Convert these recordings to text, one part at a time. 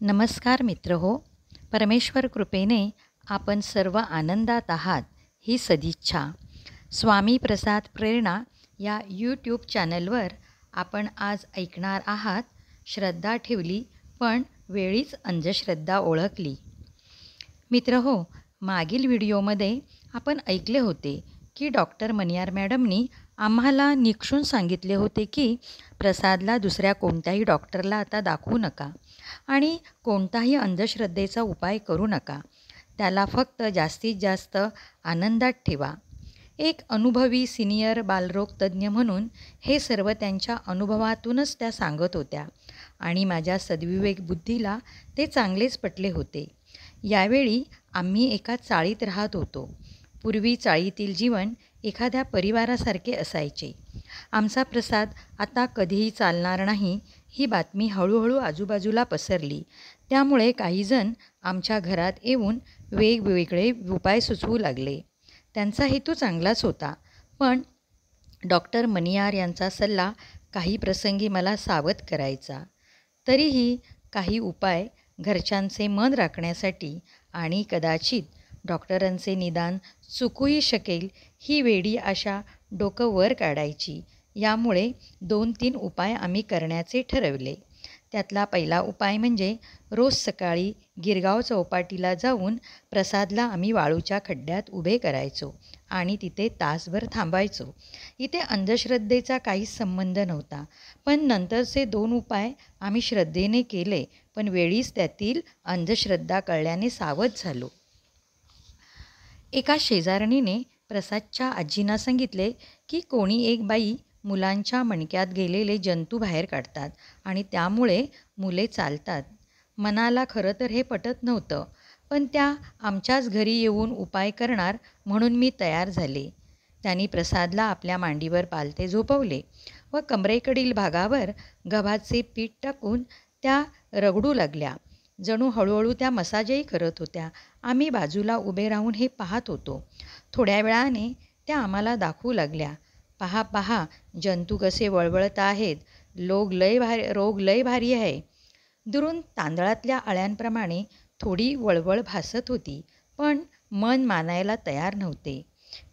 नमस्कार मित्र हो. परमेश्वर कृपेने आपण सर्व आनंदात आहात ही सदिच्छा. स्वामी प्रसाद प्रेरणा या यूट्यूब चॅनलवर आपण आज ऐकणार आहात श्रद्धा ठेवली पण वेळीच अंधश्रद्धा ओळखली. मित्र हो, मागील व्हिडिओमध्ये आपण ऐकले होते की डॉक्टर मनियार मॅडमनी आम्हाला निक्षून सांगितले होते की प्रसादला दुसऱ्या कोणत्याही डॉक्टरला आता दाखवू नका आणि कोणताही अंधश्रद्धेचा उपाय करू नका. त्याला फक्त जास्तीत जास्त आनंदात ठेवा. एक अनुभवी सिनियर बालरोग तज्ज्ञ म्हणून हे सर्व त्यांच्या अनुभवातूनच त्या सांगत होत्या आणि माझ्या सद्विवेक बुद्धीला ते चांगलेच पटले होते. यावेळी आम्ही एका चाळीत राहत होतो. पूर्वी चाळीतील जीवन एखाद्या परिवारासारखे असायचे. आमचा प्रसाद आता कधीही चालणार नाही ही बातमी हळूहळू आजूबाजूला पसरली. त्यामुळे काहीजण आमच्या घरात येऊन वेगवेगळे उपाय सुचवू लागले. त्यांचा हेतू चांगलाच होता, पण डॉक्टर मनियार यांचा सल्ला काही प्रसंगी मला सावध करायचा. तरीही काही उपाय घरच्यांचे मन राखण्यासाठी आणि कदाचित डॉक्टरांचे निदान चुकूही शकेल ही वेडी आशा डोकं वर काढायची. यामुळे 2-3 उपाय आम्ही करण्याचे ठरवले. त्यातला पहिला उपाय म्हणजे रोज सकाळी गिरगाव चौपाटीला जाऊन प्रसादला आम्ही वाळूच्या खड्ड्यात उभे करायचो आणि तिथे तासभर थांबायचो. इथे अंधश्रद्धेचा काहीच संबंध नव्हता, पण नंतरचे 2 उपाय आम्ही श्रद्धेने केले, पण वेळीच त्यातील अंधश्रद्धा कळल्याने सावध झालो. एका शेजारणीने प्रसादच्या आजींना सांगितले की कोणी एक बाई मुलांच्या मणक्यात गेलेले जंतू बाहेर काढतात आणि त्यामुळे मुले चालतात. मनाला खरं तर हे पटत नव्हतं, पण त्या आमच्याच घरी येऊन उपाय करणार म्हणून मी तयार झाले. त्यांनी प्रसादला आपल्या मांडीवर पालथे झोपवले व कमरेकडील भागावर गव्हाचे पीठ टाकून त्या रगडू लागल्या. जणू हळूहळू त्या मसाजही करत होत्या. आम्ही बाजूला उभे राहून हे पाहत होतो. थोड्या वेळाने त्या आम्हाला दाखवू लागल्या. पहा पहा, जंतू कसे वळवळत आहेत. रोग लय भारी आहे. दुरून तांदळातल्या अळ्यांप्रमाणे थोडी वळवळ भासत होती, पण मन मानायला तयार नव्हते.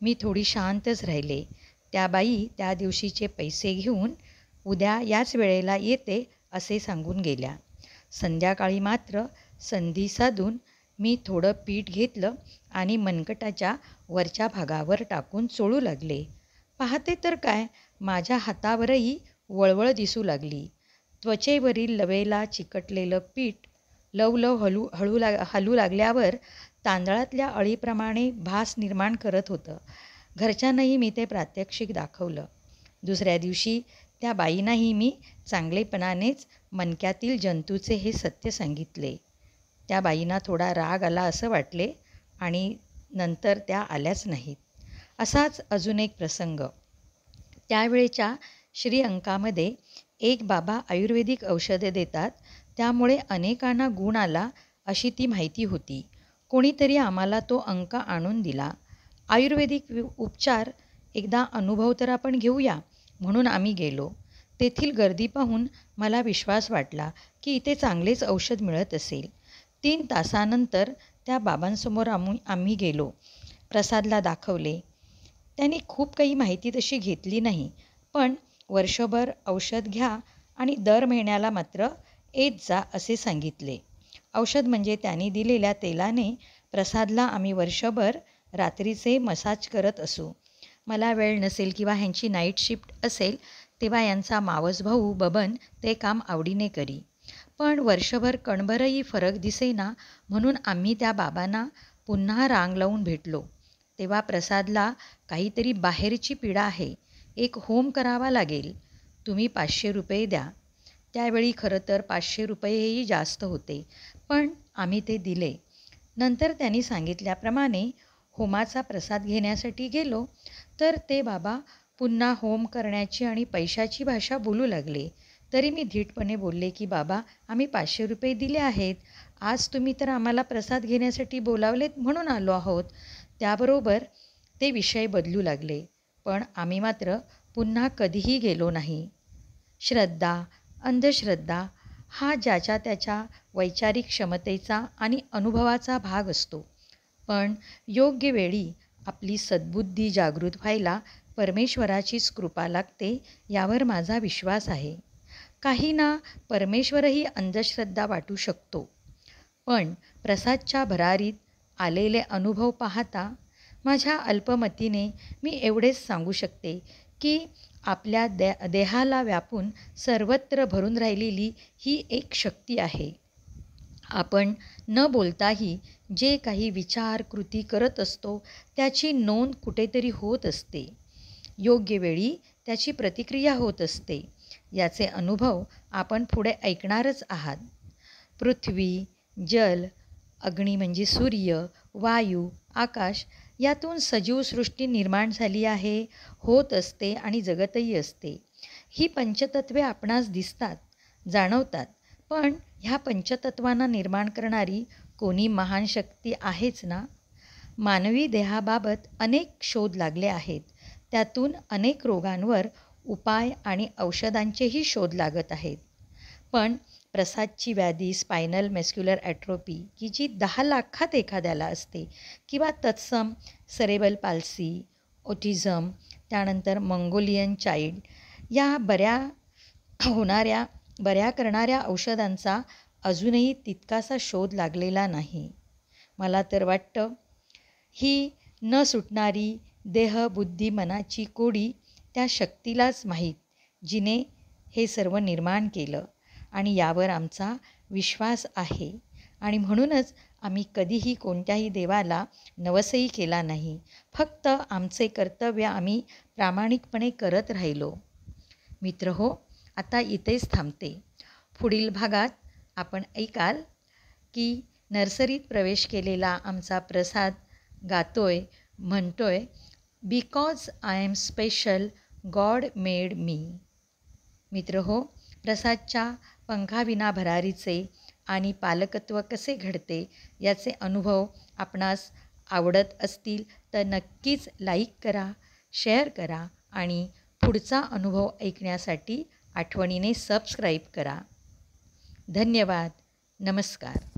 मी थोडी शांतच राहिले. त्या बाई त्या दिवशीचे पैसे घेऊन उद्या याच वेळेला येते असे सांगून गेल्या. संध्याकाळी मात्र संधी साधून मी थोडं पीठ घेतलं आणि मनगटाच्या वरच्या भागावर टाकून चोळू लागले. पाहते तर काय, माझ्या हातावरही वळवळ दिसू लागली. त्वचेवरील लवेला चिकटलेलं पीठ लवलव हलू लागल्यावर तांदळातल्या अळीप्रमाणे भास निर्माण करत होतं. घरच्यांनाही मी ते प्रात्यक्षिक दाखवलं. दुसऱ्या दिवशी त्या बाईंनाही मी चांगलेपणानेच मणक्यातील जंतूचे हे सत्य सांगितले. त्या बाईंना थोडा राग आला असं वाटले आणि नंतर त्या आल्याच नाहीत. असाच अजून एक प्रसंग. त्यावेळेच्या श्रीअंकामध्ये एक बाबा आयुर्वेदिक औषधे देतात, त्यामुळे अनेकांना गुण आला अशी ती माहिती होती. कोणीतरी आम्हाला तो अंक आणून दिला. आयुर्वेदिक उपचार एकदा अनुभव तर आपण घेऊया म्हणून आम्ही गेलो. तेथील गर्दी पाहून मला विश्वास वाटला की इथे चांगलेच औषध मिळत असेल. 3 तासानंतर त्या बाबांसमोर आम्ही गेलो. प्रसादला दाखवले. त्यांनी खूप काही माहिती तशी घेतली नाही, पण वर्षभर औषध घ्या आणि दर महिन्याला मात्र येत जा असे सांगितले. औषध म्हणजे त्यांनी दिलेल्या तेलाने प्रसादला आम्ही वर्षभर रात्रीचे मसाज करत असू. मला वेळ नसेल किंवा ह्यांची नाईट शिफ्ट असेल तेव्हा यांचा मावस भाऊ बबन ते काम आवडीने करी. पण वर्षभर कणभरही फरक दिसेना म्हणून आम्ही त्या बाबांना पुन्हा रांग लावून भेटलो. तेव्हा प्रसादला काहीतरी बाहेरची पीडा आहे, एक होम करावा लागेल, तुम्ही 500 रुपये द्या. त्यावेळी खरं तर 500 रुपयेही जास्त होते, पण आम्ही ते दिले. नंतर त्यांनी सांगितल्याप्रमाणे होमाचा प्रसाद घेण्यासाठी गेलो तर ते बाबा पुन्हा होम करण्याची आणि पैशाची भाषा बोलू लागले. तरी मी धीटपणे बोलले की बाबा, आम्ही 500 रुपये दिले आहेत. आज तुम्ही तर आम्हाला प्रसाद घेण्यासाठी बोलावलेत म्हणून आलो आहोत. त्याबरोबर ते विषय बदलू लागले, पण आम्ही मात्र पुन्हा कधीही गेलो नाही. श्रद्धा, अंधश्रद्धा हा ज्याच्या त्याच्या वैचारिक क्षमतेचा आणि अनुभवाचा भाग असतो. पण योग्य वेळी आपली सद्बुद्धी जागृत व्हायला परमेश्वराचीच कृपा लागते, यावर माझा विश्वास आहे. काहींना परमेश्वरही अंधश्रद्धा वाटू शकतो. पण प्रसादच्या भरारीत आलेले अनुभव पाहता माझ्या अल्पमतीने मी एवढेच सांगू शकते की आपल्या देहाला व्यापून सर्वत्र भरून राहिलेली ही एक शक्ती आहे. आपण न बोलताही जे काही विचार कृती करत असतो त्याची नोंद कुठेतरी होत असते. योग्य वेळी त्याची प्रतिक्रिया होत असते. याचे अनुभव आपण पुढे ऐकणारच आहात. पृथ्वी, जल, अग्नी म्हणजे सूर्य, वायू, आकाश यातून सजीव सृष्टी निर्माण झाली आहे, होत असते आणि जगतही असते. ही पंचतत्वे आपणास दिसतात, जाणवतात. पण ह्या पंचतत्वांना निर्माण करणारी कोणी महान शक्ती आहेच ना. मानवी देहाबाबत अनेक शोध लागले आहेत. त्यातून अनेक रोगांवर उपाय आणि औषधांचेही शोध लागत आहेत. पण प्रसादची व्याधी स्पायनल मॅस्क्युलर ॲट्रोपी की जी 10 लाखात एखाद्याला असते, किंवा तत्सम सेरेब्रल पाल्सी, ऑटिझम, त्यानंतर मंगोलियन चाइल्ड, या बऱ्या करणाऱ्या औषधांचा अजूनही तितकासा शोध लागलेला नाही. मला तर वाटतं ही न सुटणारी देह बुद्धी मनाची कोडी त्या शक्तीलाच माहीत, जिने हे सर्व निर्माण केलं, आणि यावर आमचा विश्वास आहे. आणि म्हणूनच आम्ही कधीही कोणत्याही देवाला नवसही केला नाही. फक्त आमचे कर्तव्य आम्ही प्रामाणिकपणे करत राहिलो. मित्रहो, आता इथेच थांबते. पुढील भागात आपण ऐकाल की नर्सरीत प्रवेश केलेला आमचा प्रसाद गातोय, म्हणतोय, because I am special, God made me. मित्रहो, प्रसादच्या पंखाविना भरारीचे आणि पालकत्व कसे घडते याचे अनुभव आपणास आवडत असतील तर नक्कीच लाईक करा, शेअर करा आणि पुढचा अनुभव ऐकण्यासाठी आठवणीने सबस्क्राईब करा. धन्यवाद. नमस्कार.